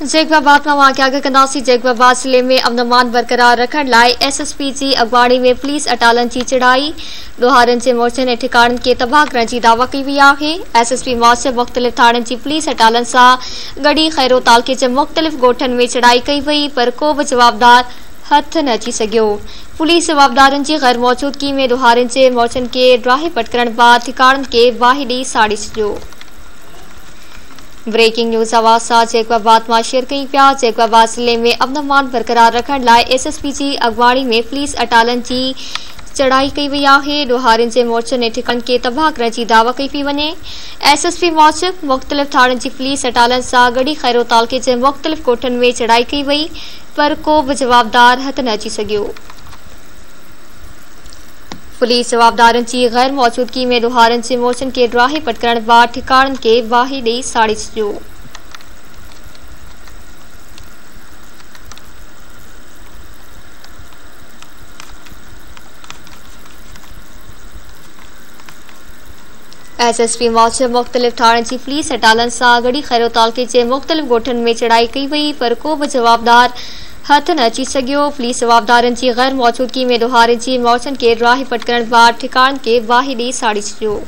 जैकबाबाद में वाक़िया कंदासी जैकबाबाद ज़िले में अमन बरकरार रखण लाइ SSP जी अगवाणी में पुलिस अटालन की चढ़ाई ॾोहारनि जे मोर्चनि ऐं ठिकाणनि खे तबाह करण की दावा कई वई आहे। SSP मौजब मुख़्तलिफ़ थाणनि की पुलिस अटालन सां गॾी खैरो तालुके जे मुख़्तलिफ़ ॻोठनि में चढ़ाई कई वई पर को भी जवाबदार हथ न अची सघियो। पुलिस जवाबदारनि जी गैर मौजूदगी में ॾोहारनि जे मोर्चनि खे ड्राही पटकरण बाद ठिकाणनि खे वाही ॾेई साड़ी छॾियो। ब्रेकिंग न्यूज़ आवाज़ सां जैकबाबाद मां शेयर कई पिया। जैकबाबाद ज़िले में अमन बरकरार रखण लाइ SSP जी अगवाणी में पुलिस अटालन की चढ़ाई कई वई आहे। ॾोहारनि जे मोर्चनि ऐं ठिकाणनि खे तबाह करण की दावा कई पई वञे। SSP मौजब मुख़्तलिफ़ थाणनि जी पुलिस अटालन सां गॾी खैरो तालुके जे मुख़्तलिफ़ ॻोठनि में चढ़ाई कई वई पर को भी जवाबदार हथ न अची सघियो। पुलिस जवाबदारनि की गैर मौजूदगी में ॾोहारनि जे मोर्चनि खे ड्राही पटकरण बाद ठिकाणनि खे वाही ॾेई साड़ी छॾियो। SSP मौजब मुख़्तलिफ़ थाणनि जी पुलिस अटालन सां गॾी खैरो तालुके जे मुख़्तलिफ़ ॻोठनि में चढ़ाई कई वई पर को भी जवाबदार हथ न अची सघियो। पुलिस जवाबदारनि की गैर मौजूदगी में ॾोहारनि जी मोर्चनि खे ड्राही पटकरण बाद ठिकाणनि खे वाही ॾेई साड़ी छॾियो।